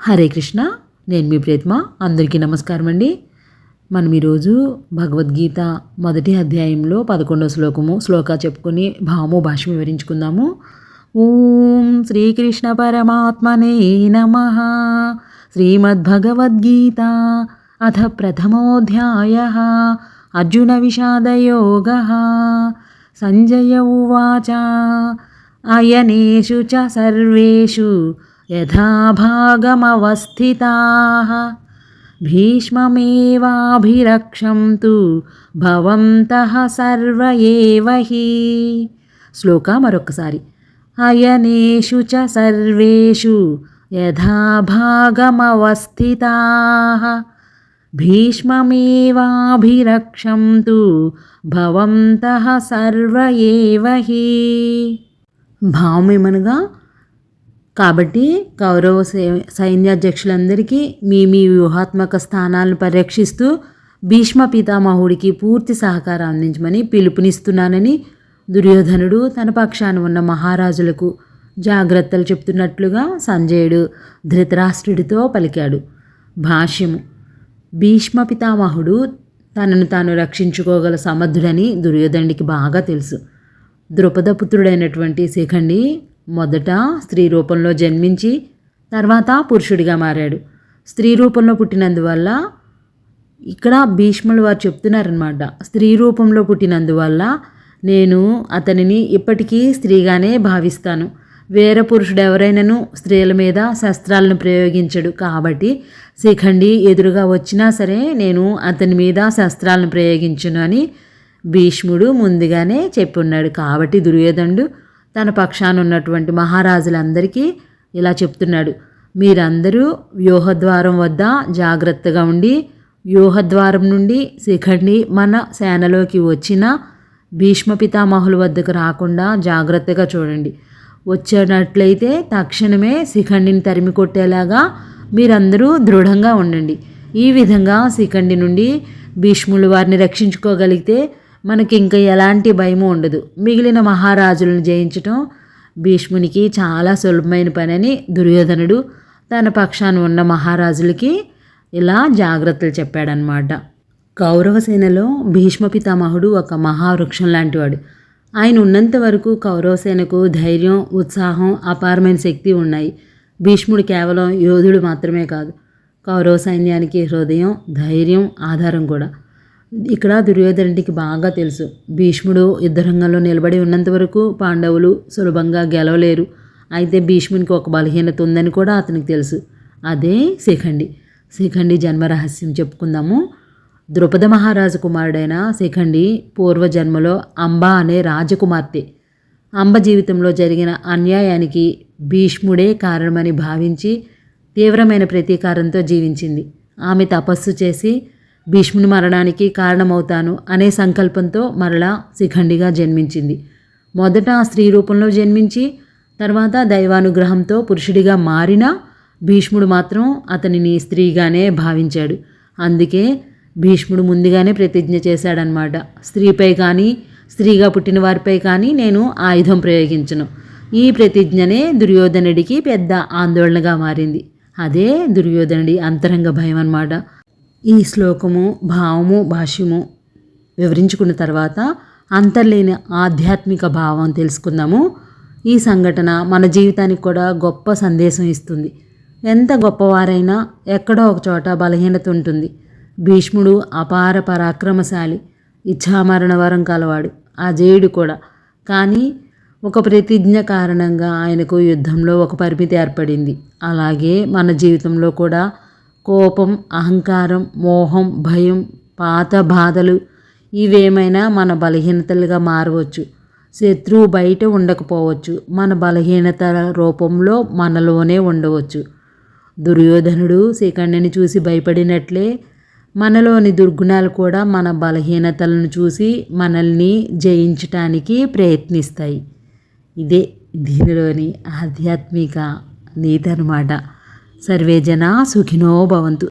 హరే కృష్ణ. నేను మీ ప్రేత్మ. అందరికీ నమస్కారం అండి. మనం ఈరోజు భగవద్గీత మొదటి అధ్యాయంలో 11వ శ్లోకా చెప్పుకొని భావము భాష్యం వివరించుకుందాము. ఓం శ్రీకృష్ణ పరమాత్మనే నమః. శ్రీమద్భగవద్గీత అథ ప్రథమోऽధ్యాయः. అర్జున విషాదయోగः. సంజయ ఉవాచ అయనేషు చ సర్వేషు యథా భాగమవస్థితాః భీష్మమేవాభిరక్షంతు భవంతః సర్వ ఏవ హి. శ్లోక మరొకసారి. అయనేషు చ సర్వేషు యథా భాగమవస్థితాః భీష్మమేవాభిరక్షంతు భవంతః సర్వ ఏవ హి. భావమేమనగా, కాబట్టి కౌరవ సైన్యాధ్యక్షులందరికీ మీ వ్యూహాత్మక స్థానాలను పరిరక్షిస్తూ భీష్మ పితామహుడికి పూర్తి సహకారం అందించమని పిలుపునిస్తున్నానని దుర్యోధనుడు తన పక్షాన ఉన్న మహారాజులకు జాగ్రత్తలు చెప్తున్నట్లుగా సంజయుడు ధృతరాష్ట్రుడితో పలికాడు. భాష్యము. భీష్మ పితామహుడు తనను తాను రక్షించుకోగల సమర్థుడని దుర్యోధనుడికి బాగా తెలుసు. ద్రుపదపుత్రుడైనటువంటి శిఖండి మొదట స్త్రీ రూపంలో జన్మించి తర్వాత పురుషుడిగా మారాడు. స్త్రీ రూపంలో పుట్టినందువల్ల ఇక్కడ భీష్ములు వారు చెప్తున్నారనమాట, స్త్రీ రూపంలో పుట్టినందువల్ల నేను అతనిని ఇప్పటికీ స్త్రీగానే భావిస్తాను. వేరే పురుషుడు ఎవరైనాను స్త్రీల మీద శస్త్రాలను ప్రయోగించడు. కాబట్టి శిఖండి ఎదురుగా వచ్చినా సరే నేను అతని మీద శస్త్రాలను ప్రయోగించును అని భీష్ముడు ముందుగానే చెప్పున్నాడు. కాబట్టి దుర్యోధనుడు తన పక్షాన ఉన్నటువంటి మహారాజులందరికీ ఇలా చెప్తున్నాడు, మీరందరూ వ్యూహద్వారం వద్ద జాగ్రత్తగా ఉండి వ్యూహద్వారం నుండి శిఖండి మన సేనలోకి వచ్చిన భీష్మ పితామహుల వద్దకు రాకుండా జాగ్రత్తగా చూడండి. వచ్చినట్లయితే తక్షణమే శిఖండిని తరిమి కొట్టేలాగా మీరందరూ దృఢంగా ఉండండి. ఈ విధంగా శిఖండి నుండి భీష్ములు వారిని రక్షించుకోగలిగితే మనకి ఇంకా ఎలాంటి భయము ఉండదు. మిగిలిన మహారాజులను జయించటం భీష్మునికి చాలా సులభమైన పని అని దుర్యోధనుడు తన పక్షాన ఉన్న మహారాజులకి ఇలా జాగ్రత్తలు చెప్పాడనమాట. కౌరవ సేనలో భీష్మ పితామహుడు ఒక మహావృక్షం లాంటివాడు. ఆయన ఉన్నంత వరకు కౌరవ సేనకు ధైర్యం, ఉత్సాహం, అపారమైన శక్తి ఉన్నాయి. భీష్ముడు కేవలం యోధుడు మాత్రమే కాదు, కౌరవ సైన్యానికి హృదయం, ధైర్యం, ఆధారం కూడా. ఇక్కడ దుర్యోధనుడికి బాగా తెలుసు, భీష్ముడు యుద్ధరంగంలో నిలబడి ఉన్నంత వరకు పాండవులు సులభంగా గెలవలేరు. అయితే భీష్మునికి ఒక బలహీనత ఉందని కూడా అతనికి తెలుసు. అదే శిఖండి జన్మరహస్యం చెప్పుకుందాము. ద్రుపద మహారాజు కుమారుడైన శిఖండి పూర్వజన్మలో అంబ అనే రాజకుమార్తె. అంబ జీవితంలో జరిగిన అన్యాయానికి భీష్ముడే కారణమని భావించి తీవ్రమైన ప్రతీకారంతో జీవించింది. ఆమె తపస్సు చేసి భీష్ముని మరణానికి కారణమవుతాను అనే సంకల్పంతో మరలా శిఖండిగా జన్మించింది. మొదట స్త్రీ రూపంలో జన్మించి తర్వాత దైవానుగ్రహంతో పురుషుడిగా మారిన భీష్ముడు మాత్రం అతనిని స్త్రీగానే భావించాడు. అందుకే భీష్ముడు ముందుగానే ప్రతిజ్ఞ చేశాడనమాట, స్త్రీపై కానీ స్త్రీగా పుట్టిన వారిపై కానీ నేను ఆయుధం ప్రయోగించను. ఈ ప్రతిజ్ఞనే దుర్యోధనుడికి పెద్ద ఆందోళనగా మారింది. అదే దుర్యోధనుడి అంతరంగ భయం అన్నమాట. ఈ శ్లోకము భావము భాష్యము వివరించుకున్న తర్వాత అంతర్లేని ఆధ్యాత్మిక భావం తెలుసుకుందాము. ఈ సంఘటన మన జీవితానికి కూడా గొప్ప సందేశం ఇస్తుంది. ఎంత గొప్పవారైనా ఎక్కడో ఒక చోట బలహీనత ఉంటుంది. భీష్ముడు అపార పరాక్రమశాలి, ఇచ్ఛామరణ వరం కలవాడు, అజేయుడు కూడా. కానీ ఒక ప్రతిజ్ఞ కారణంగా ఆయనకు యుద్ధంలో ఒక పరిమితి ఏర్పడింది. అలాగే మన జీవితంలో కూడా కోపం, అహంకారం, మోహం, భయం, పాత బాధలు ఇవేమైనా మన బలహీనతలుగా మారవచ్చు. శత్రువు బయట ఉండకపోవచ్చు, మన బలహీనతల రూపంలో మనలోనే ఉండవచ్చు. దుర్యోధనుడు శిఖండిని చూసి భయపడినట్లే మనలోని దుర్గుణాలు కూడా మన బలహీనతలను చూసి మనల్ని జయించటానికి ప్రయత్నిస్తాయి. ఇదే దీనిలోని ఆధ్యాత్మిక నీతి అన్నమాట. సర్వే జనా సుఖినో భవంతు.